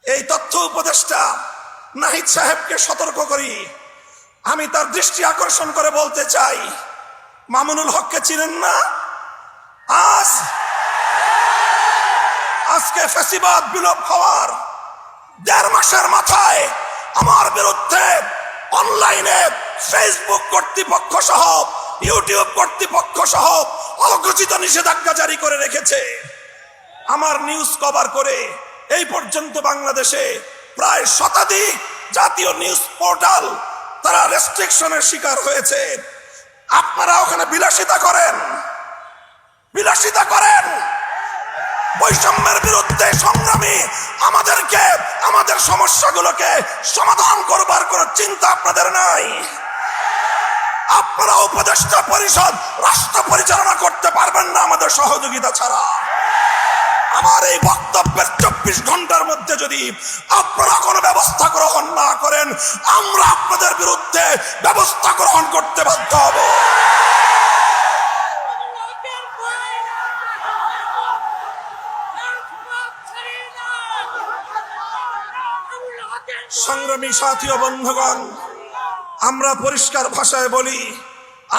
এই তথ্য উপদেষ্টা নাহিদ সাহেবকে সতর্ক করি। আমি তার দৃষ্টি আকর্ষণ করে বলতে চাই, মামুনুল হককে চিনেন না? আজকে ফ্যাসিবাদ বিলোপ হওয়ার 1.5 মাসের মাথায় আমার বিরুদ্ধে অনলাইনে ফেসবুক কর্তৃপক্ষ সহ ইউটিউব কর্তৃপক্ষ সহ অঘোষিত নিষেধাজ্ঞা জারি করে রেখেছে। আমার নিউজ কভার করে এই পর্যন্ত বাংলাদেশে প্রায় শতাধিক জাতীয় নিউজ পোর্টাল তারা রেস্ট্রিকশনের শিকার হয়েছে। আপনারা ওখানে বিলাসিতা করেন, বৈষম্যের বিরুদ্ধে সংগ্রামী আমাদেরকে আমাদের সমস্যাগুলোকে সমাধান করবার কোনো চিন্তা আপনাদের নাই। আপনারা উপদেষ্টা পরিষদ রাষ্ট্র পরিচালনা করতে পারবেন না আমাদের সহযোগিতা ছাড়া। আমার এই বক্তব্যের 24 ঘন্টার মধ্যে যদি আপনারা কোনো ব্যবস্থা গ্রহণ না করেন, আমরা আপনাদের বিরুদ্ধে ব্যবস্থা গ্রহণ করতে বাধ্য হব। সংগ্রামী সাথী ও বন্ধুগণ, আমরা পরিষ্কার ভাষায় বলি,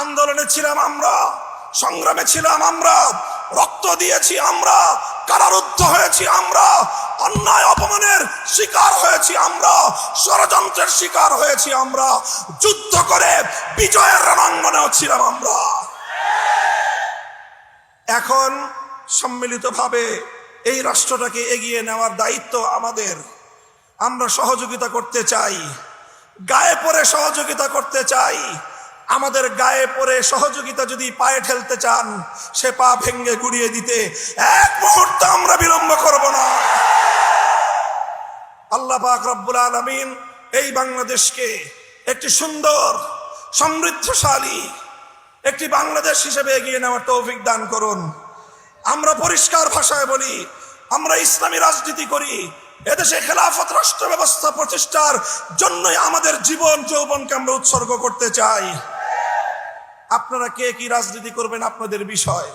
আন্দোলনে ছিলাম আমরা, সংগ্রামে ছিলাম আমরা, রক্ত দিয়েছি আমরা, কারারুদ্ধ হয়েছি আমরা, অন্যায় অপমানের শিকার হয়েছি আমরা, ষড়যন্ত্রের শিকার হয়েছি আমরা, যুদ্ধ করে বিজয়ের রণাঙ্গনেও ছিলাম আমরা। এখন সম্মিলিতভাবে এই রাষ্ট্রটাকে এগিয়ে নেওয়ার দায়িত্ব আমাদের। আমরা সহযোগিতা করতে চাই, গায়ে পড়ে সহযোগিতা করতে চাই। আমাদের গায়ে পড়ে সহযোগিতা যদি পায়ে ঠেলতে চান, সে পা ভেঙ্গে গুড়িয়ে দিতে এক মুহূর্ত আমরা বিলম্ব করব না। আল্লাহ পাক রব্বুল আলামিন এই বাংলাদেশকে একটি সুন্দর সমৃদ্ধশালী একটি বাংলাদেশ হিসেবে এগিয়ে নেওয়ার তৌফিক দান করুন। আমরা পরিষ্কার ভাষায় বলি, আমরা ইসলামী রাজনীতি করি। এদেশে খেলাফত রাষ্ট্র ব্যবস্থা প্রতিষ্ঠার জন্যই আমাদের জীবন যৌবনকে আমরা উৎসর্গ করতে চাই। আপনারা কে কি রাজনীতি করবেন আপনাদের বিষয়।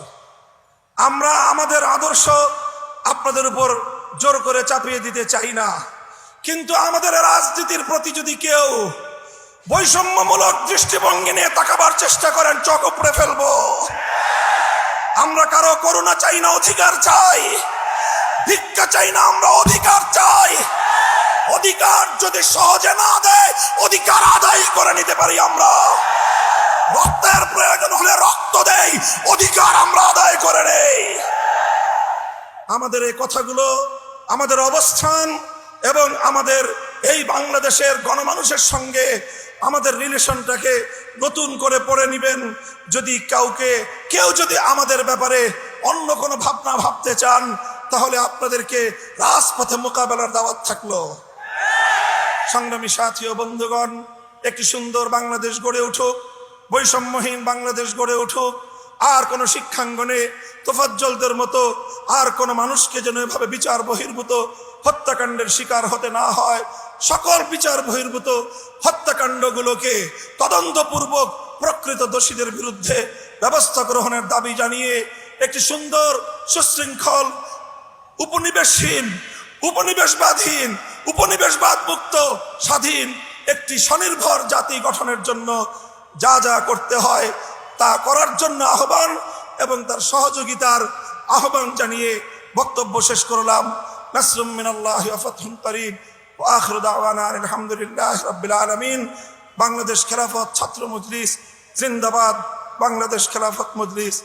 আমরা আমাদের আদর্শ আপনাদের উপর জোর করে চাপিয়ে দিতে চাই না, কিন্তু আমাদের রাজনীতির প্রতি যদি কেউ বৈষম্যমূলক দৃষ্টিভঙ্গি নিয়ে তাকাবার চেষ্টা করেন, চোখ উপড়ে ফেলবো। আমরা কারো করুণা চাই না, অধিকার চাই। ভিক্ষা চাই না, আমরা অধিকার চাই। অধিকার যদি সহজে না দেয়, অধিকার আদায় করে নিতে পারি আমরা। রক্তের প্রয়োজন হলে রক্ত দেই, অধিকার আমরা আদায় করে নেই। আমাদের এই কথাগুলো, আমাদের অবস্থান এবং আমাদের এই বাংলাদেশের গণমানুষের সঙ্গে আমাদের রিলেশনটাকে নতুন করে পড়ে নিবেন। যদি কেউ যদি আমাদের ব্যাপারে অন্য কোনো ভাবনা ভাবতে চান, তাহলে আপনাদেরকে রাজপথে মোকাবেলার দাওয়াত থাকলো। সংগ্রামী সাথী ও বন্ধুগণ, একটি সুন্দর বাংলাদেশ গড়ে উঠুক, বৈষম্যহীন বাংলাদেশ গড়ে উঠুক। আর কোনো শিক্ষাঙ্গনে তোফাজ্জলদের মতো আর কোনো মানুষকে যেন এভাবে বিচার বহির্ভূত হত্যাকাণ্ডের শিকার হতে না হয়। সকল বিচার বহির্ভূত হত্যাকাণ্ডগুলোকে তদন্তপূর্বক প্রকৃত দোষীদের বিরুদ্ধে ব্যবস্থা গ্রহণের দাবি জানিয়ে একটি সুন্দর সুশৃঙ্খল উপনিবেশহীন, উপনিবেশবাদহীন, উপনিবেশবাদ মুক্ত স্বাধীন একটি স্বনির্ভর জাতি গঠনের জন্য যা যা করতে হয় তা করার জন্য আহ্বান এবং তার সহযোগিতার আহ্বান জানিয়ে বক্তব্য শেষ করলাম। নাসরুম মিনাল্লাহি ওয়া ফাতহুন করিব ওয়া আখিরু দাওয়ানা আলহামদুলিল্লাহি রাব্বিল আলামিন। বাংলাদেশ খেলাফত ছাত্র মজলিস জিন্দাবাদ, বাংলাদেশ খেলাফত মজলিস